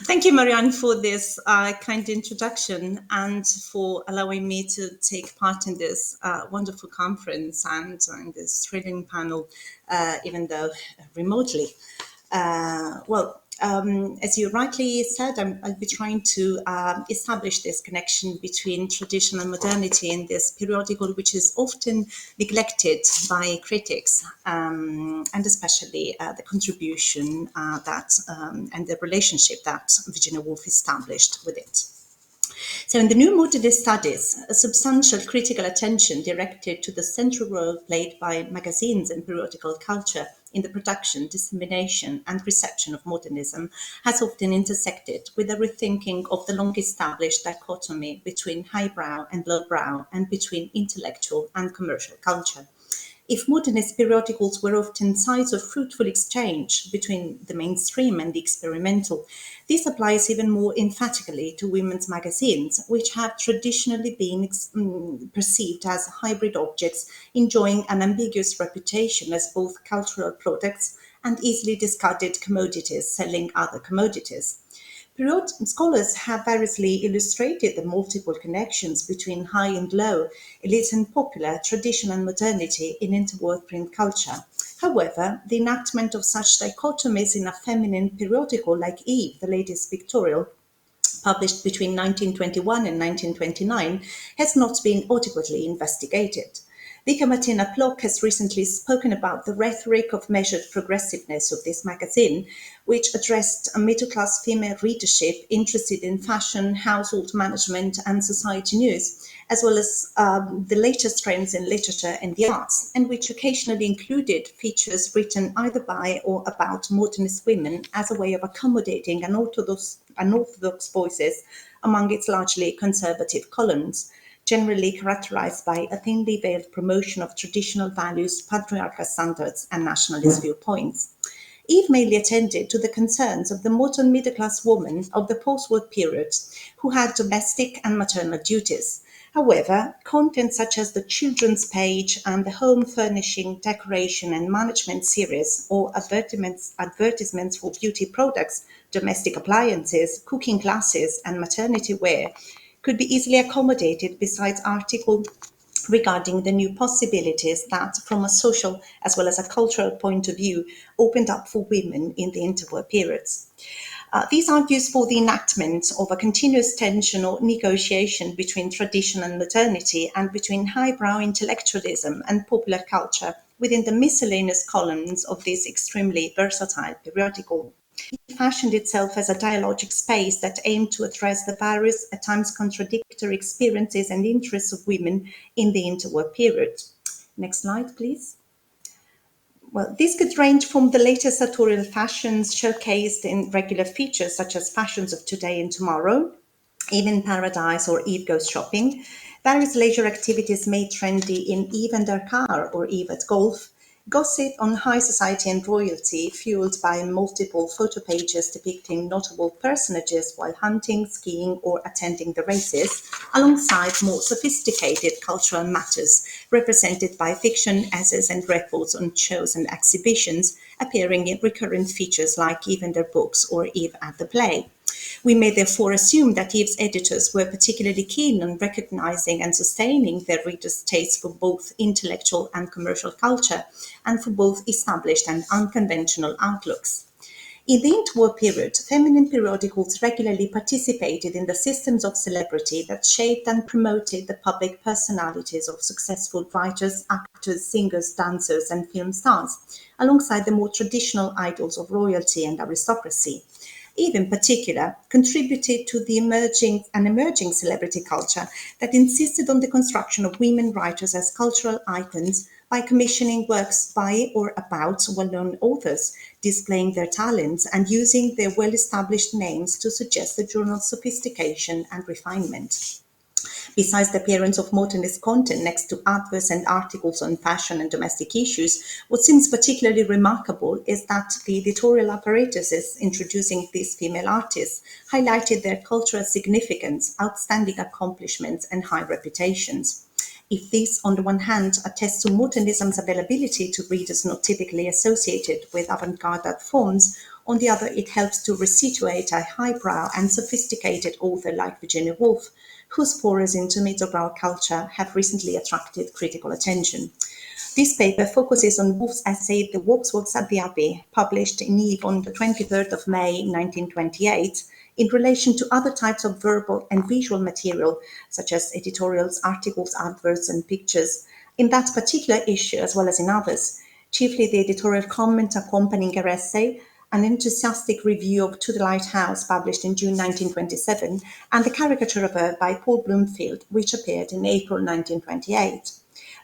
Thank you, Marianne, for this kind introduction and for allowing me to take part in this wonderful conference and this thrilling panel, even though remotely. As you rightly said, I'll be trying to establish this connection between tradition and modernity in this periodical, which is often neglected by critics, and especially the contribution and the relationship that Virginia Woolf established with it. So in the new modernist studies, a substantial critical attention directed to the central role played by magazines and periodical culture in the production, dissemination and reception of modernism has often intersected with a rethinking of the long-established dichotomy between highbrow and lowbrow and between intellectual and commercial culture. If modernist periodicals were often sites of fruitful exchange between the mainstream and the experimental, this applies even more emphatically to women's magazines, which have traditionally been perceived as hybrid objects enjoying an ambiguous reputation as both cultural products and easily discarded commodities selling other commodities. Scholars have variously illustrated the multiple connections between high and low, elite and popular, tradition and modernity in interwar print culture. However, the enactment of such dichotomies in a feminine periodical like Eve, the latest pictorial, published between 1921 and 1929, has not been adequately investigated. Vika Martina Plock has recently spoken about the rhetoric of measured progressiveness of this magazine, which addressed a middle-class female readership interested in fashion, household management and society news, as well as the latest trends in literature and the arts, and which occasionally included features written either by or about modernist women as a way of accommodating unorthodox voices among its largely conservative columns, generally characterized by a thinly veiled promotion of traditional values, patriarchal standards, and nationalist viewpoints. Eve mainly attended to the concerns of the modern middle-class woman of the post-war period who had domestic and maternal duties. However, content such as the children's page and the home furnishing, decoration and management series, or advertisements for beauty products, domestic appliances, cooking classes and maternity wear could be easily accommodated besides articles regarding the new possibilities that, from a social as well as a cultural point of view, opened up for women in the interwar periods. These argues for the enactment of a continuous tension or negotiation between tradition and modernity and between highbrow intellectualism and popular culture within the miscellaneous columns of this extremely versatile periodical. It fashioned itself as a dialogic space that aimed to address the various, at times contradictory experiences and interests of women in the interwar period. Next slide, please. Well, this could range from the latest sartorial fashions showcased in regular features such as fashions of today and tomorrow, Eve in Paradise or Eve Goes Shopping, various leisure activities made trendy in Eve and her car or Eve at Golf, gossip on high society and royalty fueled by multiple photo pages depicting notable personages while hunting, skiing or attending the races, alongside more sophisticated cultural matters represented by fiction, essays and reports on shows and exhibitions appearing in recurrent features like Eve and her books or Eve at the play. We may therefore assume that Eve's editors were particularly keen on recognizing and sustaining their readers' taste for both intellectual and commercial culture, and for both established and unconventional outlooks. In the interwar period, feminine periodicals regularly participated in the systems of celebrity that shaped and promoted the public personalities of successful writers, actors, singers, dancers, and film stars, alongside the more traditional idols of royalty and aristocracy. Eve in particular contributed to the emerging celebrity culture that insisted on the construction of women writers as cultural icons by commissioning works by or about well-known authors, displaying their talents and using their well-established names to suggest the journal's sophistication and refinement. Besides the appearance of modernist content next to adverts and articles on fashion and domestic issues, what seems particularly remarkable is that the editorial apparatuses introducing these female artists highlighted their cultural significance, outstanding accomplishments, and high reputations. If this, on the one hand, attests to modernism's availability to readers not typically associated with avant-garde art forms, On the other, it helps to resituate a highbrow and sophisticated author like Virginia Woolf, whose forays into middlebrow culture have recently attracted critical attention. This paper focuses on Woolf's essay The Waxworks at the Abbey, published in Eve on the 23rd of May 1928, in relation to other types of verbal and visual material, such as editorials, articles, adverts, and pictures, in that particular issue as well as in others, chiefly the editorial comment accompanying her essay, an enthusiastic review of To the Lighthouse, published in June 1927, and the caricature of her by Paul Bloomfield, which appeared in April 1928.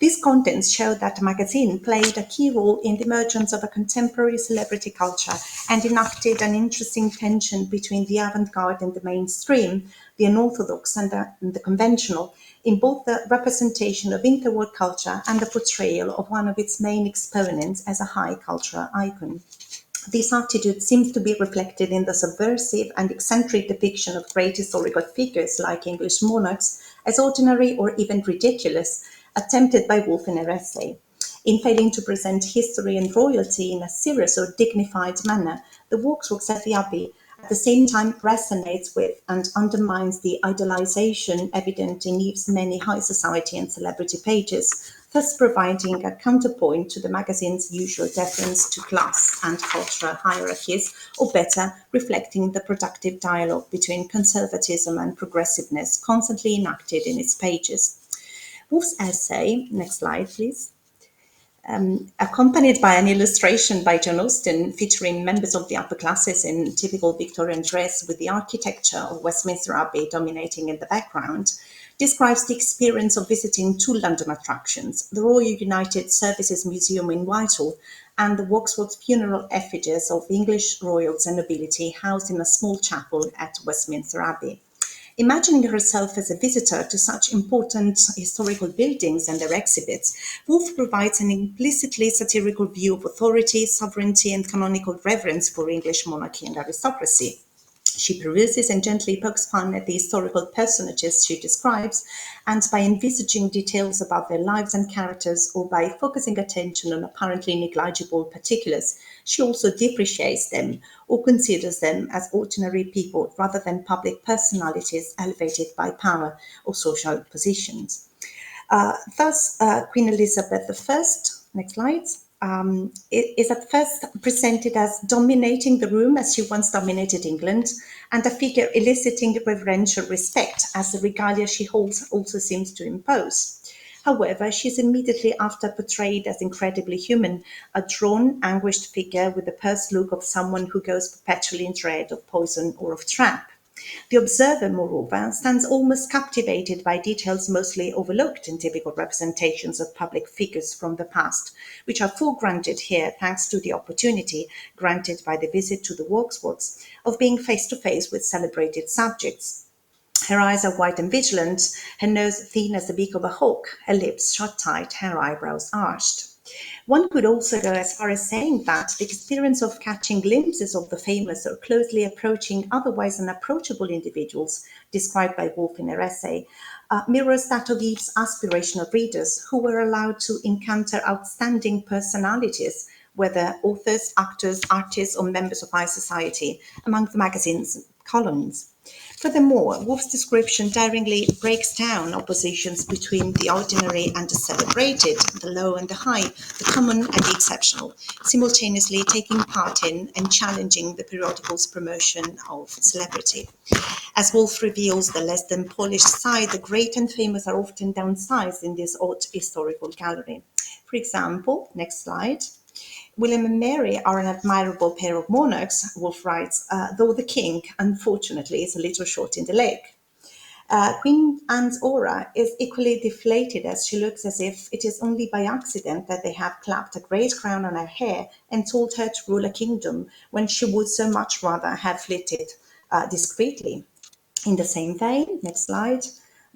These contents show that the magazine played a key role in the emergence of a contemporary celebrity culture and enacted an interesting tension between the avant-garde and the mainstream, the unorthodox and the conventional, in both the representation of interwar culture and the portrayal of one of its main exponents as a high cultural icon. This attitude seems to be reflected in the subversive and eccentric depiction of great historical figures like English monarchs as ordinary or even ridiculous, attempted by Woolf in her essay. In failing to present history and royalty in a serious or dignified manner, the Waxworks at the Abbey at the same time resonates with and undermines the idealization evident in Eve's many high society and celebrity pages, thus providing a counterpoint to the magazine's usual deference to class and cultural hierarchies, or better, reflecting the productive dialogue between conservatism and progressiveness constantly enacted in its pages. Woolf's essay, next slide please, accompanied by an illustration by John Austen featuring members of the upper classes in typical Victorian dress with the architecture of Westminster Abbey dominating in the background, describes the experience of visiting two London attractions, the Royal United Services Museum in Whitehall and the Waxworks funeral effigies of English royals and nobility housed in a small chapel at Westminster Abbey. Imagining herself as a visitor to such important historical buildings and their exhibits, Woolf provides an implicitly satirical view of authority, sovereignty, and canonical reverence for English monarchy and aristocracy. She peruses and gently pokes fun at the historical personages she describes, and by envisaging details about their lives and characters, or by focusing attention on apparently negligible particulars, she also depreciates them or considers them as ordinary people rather than public personalities elevated by power or social positions. Thus, Queen Elizabeth I, next slide, is at first presented as dominating the room as she once dominated England, and a figure eliciting reverential respect as the regalia she holds also seems to impose. However, she is immediately after portrayed as incredibly human, a drawn, anguished figure with the pursed look of someone who goes perpetually in dread of poison or of trap. The observer, moreover, stands almost captivated by details mostly overlooked in typical representations of public figures from the past, which are foregrounded here thanks to the opportunity granted by the visit to the Waxworks of being face to face with celebrated subjects. Her eyes are white and vigilant, her nose thin as the beak of a hawk, her lips shut tight, her eyebrows arched. One could also go as far as saying that the experience of catching glimpses of the famous or closely approaching otherwise unapproachable individuals described by Woolf in her essay mirrors that of Eve's aspirational readers who were allowed to encounter outstanding personalities, whether authors, actors, artists, or members of high society, among the magazine's columns. Furthermore, Woolf's description daringly breaks down oppositions between the ordinary and the celebrated, the low and the high, the common and the exceptional, simultaneously taking part in and challenging the periodical's promotion of celebrity. As Woolf reveals the less than polished side, the great and famous are often downsized in this odd historical gallery. For example, next slide. William and Mary are an admirable pair of monarchs, Woolf writes, though the king, unfortunately, is a little short in the leg. Queen Anne's aura is equally deflated as she looks as if it is only by accident that they have clapped a great crown on her hair and told her to rule a kingdom when she would so much rather have flitted discreetly. In the same vein, next slide,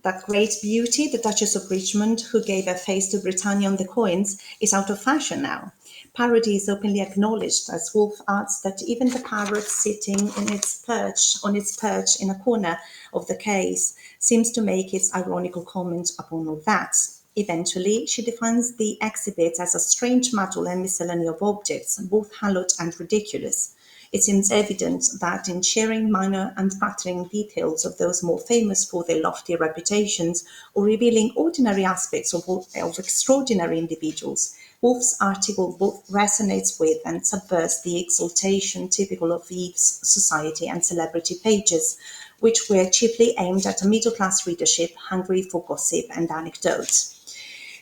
that great beauty, the Duchess of Richmond, who gave her face to Britannia on the coins, is out of fashion now. Parody is openly acknowledged, as Woolf adds that even the parrot sitting on its perch in a corner of the case seems to make its ironical comment upon all that. Eventually, she defines the exhibit as a strange muddle and miscellany of objects, both hallowed and ridiculous. It seems evident that in sharing minor and flattering details of those more famous for their lofty reputations or revealing ordinary aspects of extraordinary individuals, Woolf's article both resonates with and subverts the exaltation typical of Eve's society and celebrity pages, which were chiefly aimed at a middle-class readership hungry for gossip and anecdote.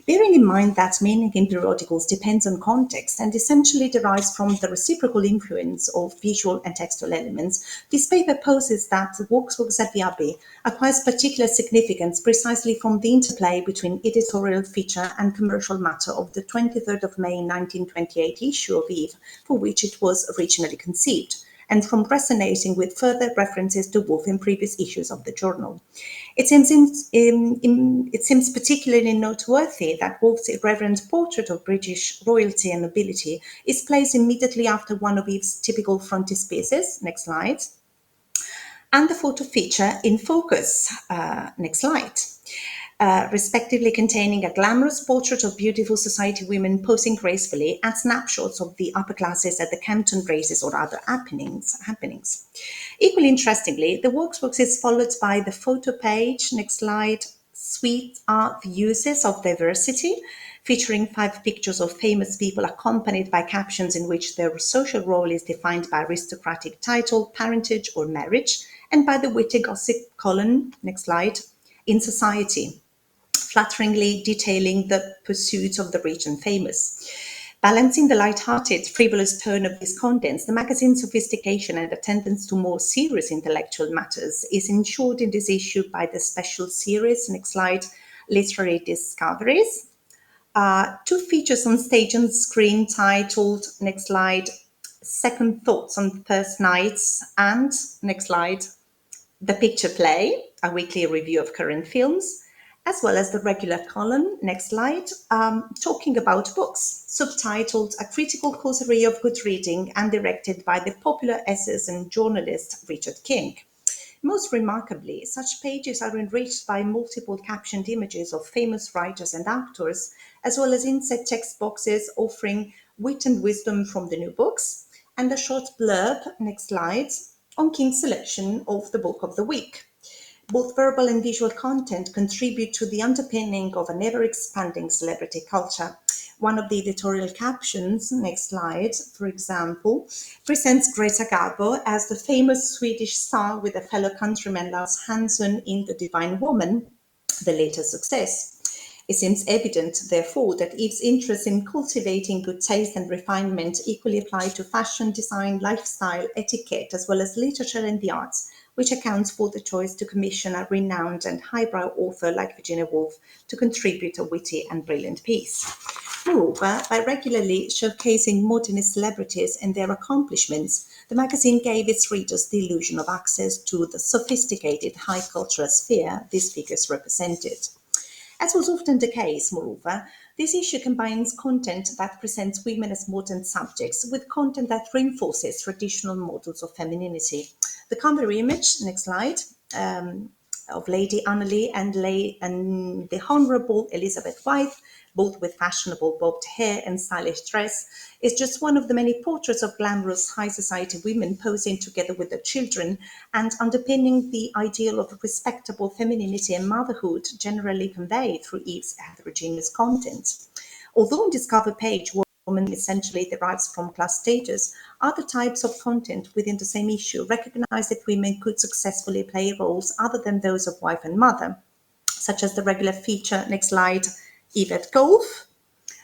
Bearing in mind that meaning in periodicals depends on context and essentially derives from the reciprocal influence of visual and textual elements, this paper poses that Waxworks at the Abbey acquires particular significance precisely from the interplay between editorial feature and commercial matter of the 23rd of May 1928 issue of Eve, for which it was originally conceived, and from resonating with further references to Woolf in previous issues of the journal. It seems particularly noteworthy that Woolf's irreverent portrait of British royalty and nobility is placed immediately after one of Eve's typical frontispieces, next slide, and the photo feature in focus, next slide. Respectively containing a glamorous portrait of beautiful society women posing gracefully and snapshots of the upper classes at the Campton races or other happenings. Equally interestingly, the Waxworks is followed by the photo page, next slide, Sweet Art Uses of Diversity, featuring 5 pictures of famous people accompanied by captions in which their social role is defined by aristocratic title, parentage, or marriage, and by the witty gossip column, next slide, in society, flatteringly detailing the pursuits of the rich and famous. Balancing the light-hearted, frivolous tone of these contents, the magazine's sophistication and attendance to more serious intellectual matters is ensured in this issue by the special series, next slide, Literary Discoveries. 2 features on stage and screen titled, next slide, Second Thoughts on First Nights, and, next slide, The Picture Play, a weekly review of current films, as well as the regular column, next slide, talking about books, subtitled A Critical Causerie of Good Reading and directed by the popular essayist journalist Richard King. Most remarkably, such pages are enriched by multiple captioned images of famous writers and actors, as well as inset text boxes offering wit and wisdom from the new books, and a short blurb, next slide, on King's selection of the book of the week. Both verbal and visual content contribute to the underpinning of an ever-expanding celebrity culture. One of the editorial captions, next slide, for example, presents Greta Garbo as the famous Swedish star with a fellow countryman Lars Hansson in The Divine Woman, the later success. It seems evident, therefore, that Eve's interest in cultivating good taste and refinement equally apply to fashion, design, lifestyle, etiquette, as well as literature and the arts, which accounts for the choice to commission a renowned and highbrow author like Virginia Woolf to contribute a witty and brilliant piece. Moreover, by regularly showcasing modernist celebrities and their accomplishments, the magazine gave its readers the illusion of access to the sophisticated high cultural sphere these figures represented. As was often the case, moreover, this issue combines content that presents women as modern subjects with content that reinforces traditional models of femininity. The cover image, next slide, of Lady Annalisa and the Honourable Elizabeth White, both with fashionable bobbed hair and stylish dress, is just one of the many portraits of glamorous high society women posing together with their children and underpinning the ideal of respectable femininity and motherhood generally conveyed through Eve's heterogeneous content. Although on this cover page, woman essentially derives from class status, other types of content within the same issue recognize that women could successfully play roles other than those of wife and mother, such as the regular feature, next slide, Eve at Golf,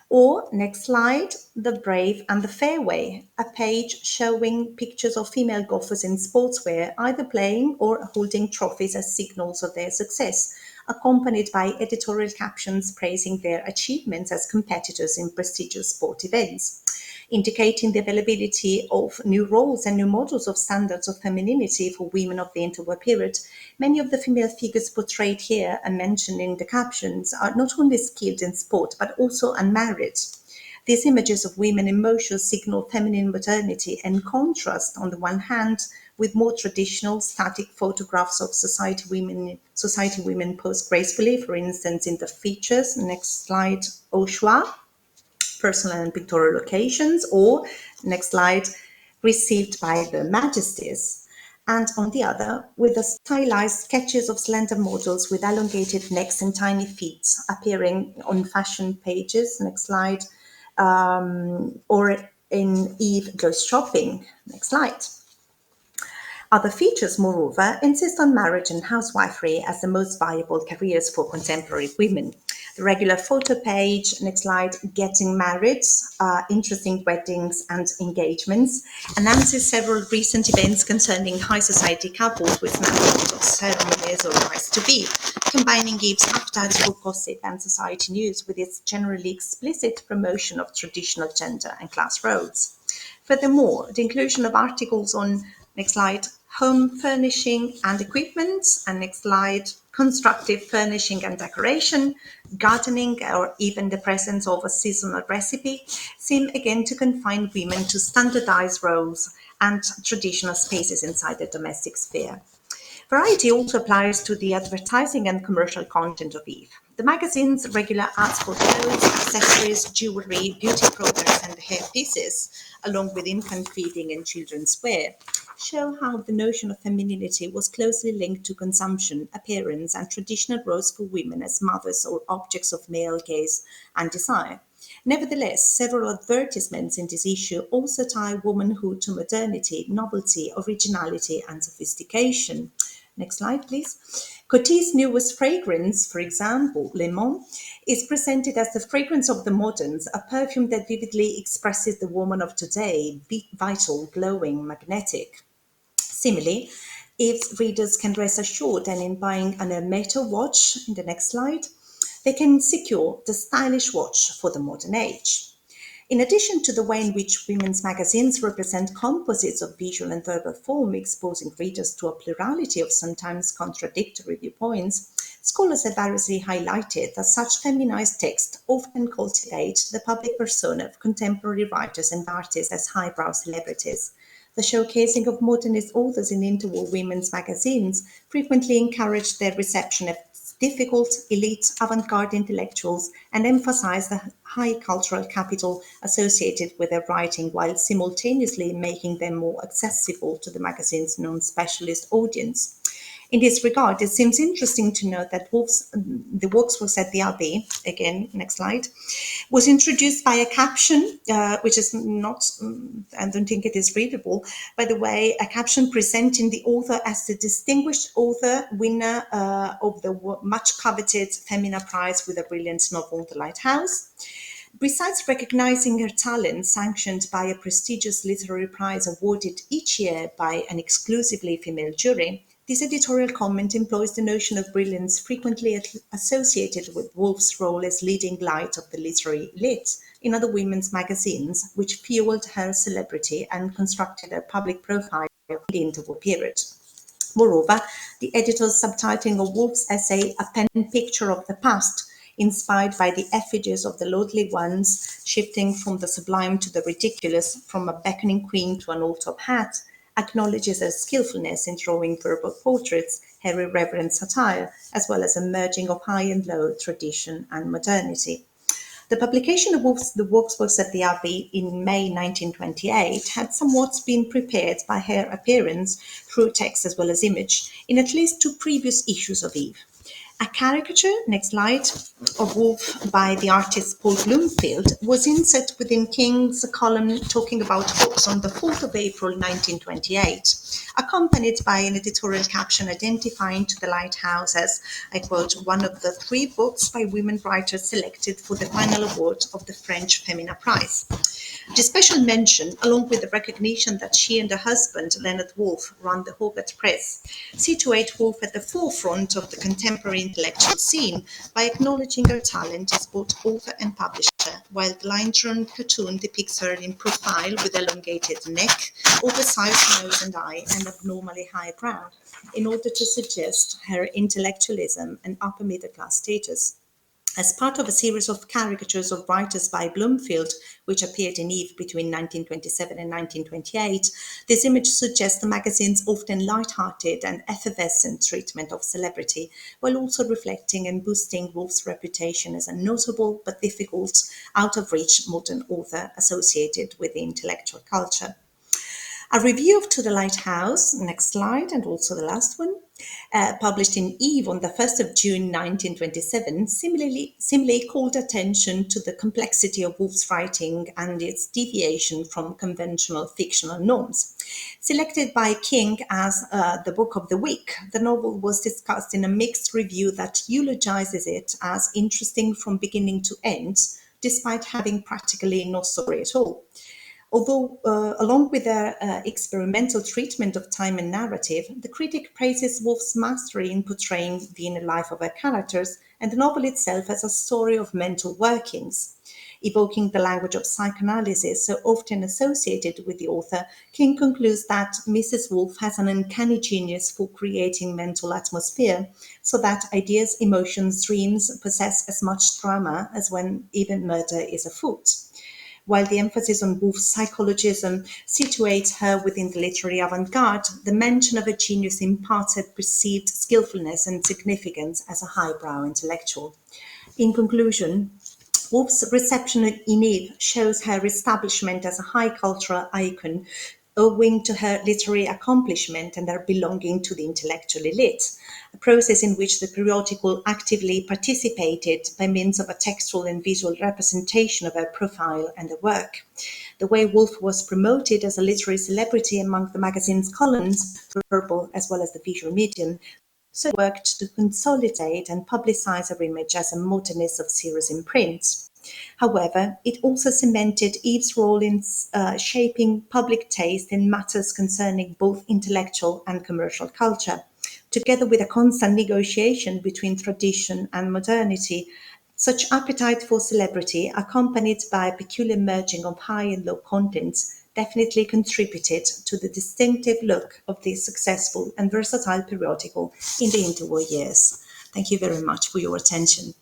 or, next slide, The Brave and the Fairway, a page showing pictures of female golfers in sportswear, either playing or holding trophies as signals of their success, accompanied by editorial captions praising their achievements as competitors in prestigious sport events. Indicating the availability of new roles and new models of standards of femininity for women of the interwar period, many of the female figures portrayed here and mentioned in the captions are not only skilled in sport but also unmarried. These images of women in motion signal feminine modernity and contrast, on the one hand, with more traditional static photographs of society women posed gracefully, for instance, in the features, next slide, au choix, personal and pictorial occasions, or, next slide, received by the majesties. And on the other, with the stylized sketches of slender models with elongated necks and tiny feet appearing on fashion pages, next slide, or in Eve Goes Shopping, next slide. Other features, moreover, insist on marriage and housewifery as the most viable careers for contemporary women. The regular photo page, next slide, getting married, interesting weddings and engagements, announces several recent events concerning high society couples with snapshots of ceremonies or rise to be, combining Eve's appetite for gossip and society news with its generally explicit promotion of traditional gender and class roles. Furthermore, the inclusion of articles on, next slide, home furnishing and equipment, and next slide, constructive furnishing and decoration, gardening, or even the presence of a seasonal recipe seem again to confine women to standardized roles and traditional spaces inside the domestic sphere. Variety also applies to the advertising and commercial content of Eve. The magazine's regular ads for clothes, accessories, jewelry, beauty products, and hair pieces, along with infant feeding and children's wear, show how the notion of femininity was closely linked to consumption, appearance, and traditional roles for women as mothers or objects of male gaze and desire. Nevertheless, several advertisements in this issue also tie womanhood to modernity, novelty, originality, and sophistication. Next slide, please. Coty's newest fragrance, for example, Le Mans, is presented as the fragrance of the moderns, a perfume that vividly expresses the woman of today, vital, glowing, magnetic. Similarly, Eve's readers can rest assured that in buying an Hermeto watch, in the next slide, they can secure the stylish watch for the modern age. In addition to the way in which women's magazines represent composites of visual and verbal form, exposing readers to a plurality of sometimes contradictory viewpoints, scholars have variously highlighted that such feminized text often cultivate the public persona of contemporary writers and artists as highbrow celebrities. The showcasing of modernist authors in interwar women's magazines frequently encouraged their reception of difficult, elite, avant-garde intellectuals and emphasized the high cultural capital associated with their writing while simultaneously making them more accessible to the magazine's non-specialist audience. In this regard, it seems interesting to note that the Waxworks at the Abbey, again, next slide, was introduced by a caption, which is not, I don't think it is readable, by the way, a caption presenting the author as the distinguished author winner of the much coveted Femina Prize with a brilliant novel, The Lighthouse. Besides recognizing her talent, sanctioned by a prestigious literary prize awarded each year by an exclusively female jury, this editorial comment employs the notion of brilliance frequently associated with Woolf's role as leading light of the literary elite in other women's magazines, which fueled her celebrity and constructed her public profile in the interwar period. Moreover, the editor's subtitling of Woolf's essay, A Pen Picture of the Past, inspired by the effigies of the lordly ones, shifting from the sublime to the ridiculous, from a beckoning queen to an all-top hat, acknowledges her skillfulness in drawing verbal portraits, her irreverent satire, as well as a merging of high and low, tradition and modernity. The publication of the Waxworks at the Abbey in May 1928 had somewhat been prepared by her appearance through text as well as image in at least two previous issues of Eve. A caricature, next slide, of Woolf by the artist Paul Bloomfield was inset within King's column talking about books on the 4th of April 1928, accompanied by an editorial caption identifying to the Lighthouse as, I quote, one of the 3 books by women writers selected for the final award of the French Femina Prize. The special mention, along with the recognition that she and her husband, Leonard Woolf, run the Hogarth Press, situate Woolf at the forefront of the contemporary intellectual scene by acknowledging her talent as both author and publisher, while the line-drawn cartoon depicts her in profile with elongated neck, oversized nose and eye, and abnormally high brow, in order to suggest her intellectualism and upper middle-class status. As part of a series of caricatures of writers by Bloomfield, which appeared in Eve between 1927 and 1928, this image suggests the magazine's often light-hearted and effervescent treatment of celebrity, while also reflecting and boosting Woolf's reputation as a notable but difficult, out-of-reach modern author associated with the intellectual culture. A review of To the Lighthouse, next slide, and also the last one, published in Eve on the 1st of June 1927, similarly called attention to the complexity of Woolf's writing and its deviation from conventional fictional norms. Selected by King as the book of the week, the novel was discussed in a mixed review that eulogizes it as interesting from beginning to end, despite having practically no story at all. Although, along with their experimental treatment of time and narrative, the critic praises Woolf's mastery in portraying the inner life of her characters and the novel itself as a story of mental workings. Evoking the language of psychoanalysis so often associated with the author, King concludes that Mrs. Woolf has an uncanny genius for creating mental atmosphere, so that ideas, emotions, dreams possess as much drama as when even murder is afoot. While the emphasis on Woolf's psychologism situates her within the literary avant-garde, the mention of her genius imparts her perceived skillfulness and significance as a highbrow intellectual. In conclusion, Woolf's reception in Eve shows her establishment as a high cultural icon, owing to her literary accomplishment and her belonging to the intellectual elite, a process in which the periodical actively participated by means of a textual and visual representation of her profile and her work. The way Woolf was promoted as a literary celebrity among the magazine's columns, verbal as well as the visual medium, so worked to consolidate and publicize her image as a modernist of serious imprint. However, it also cemented Eve's role in shaping public taste in matters concerning both intellectual and commercial culture, together with a constant negotiation between tradition and modernity. Such appetite for celebrity, accompanied by a peculiar merging of high and low contents, definitely contributed to the distinctive look of this successful and versatile periodical in the interwar years. Thank you very much for your attention.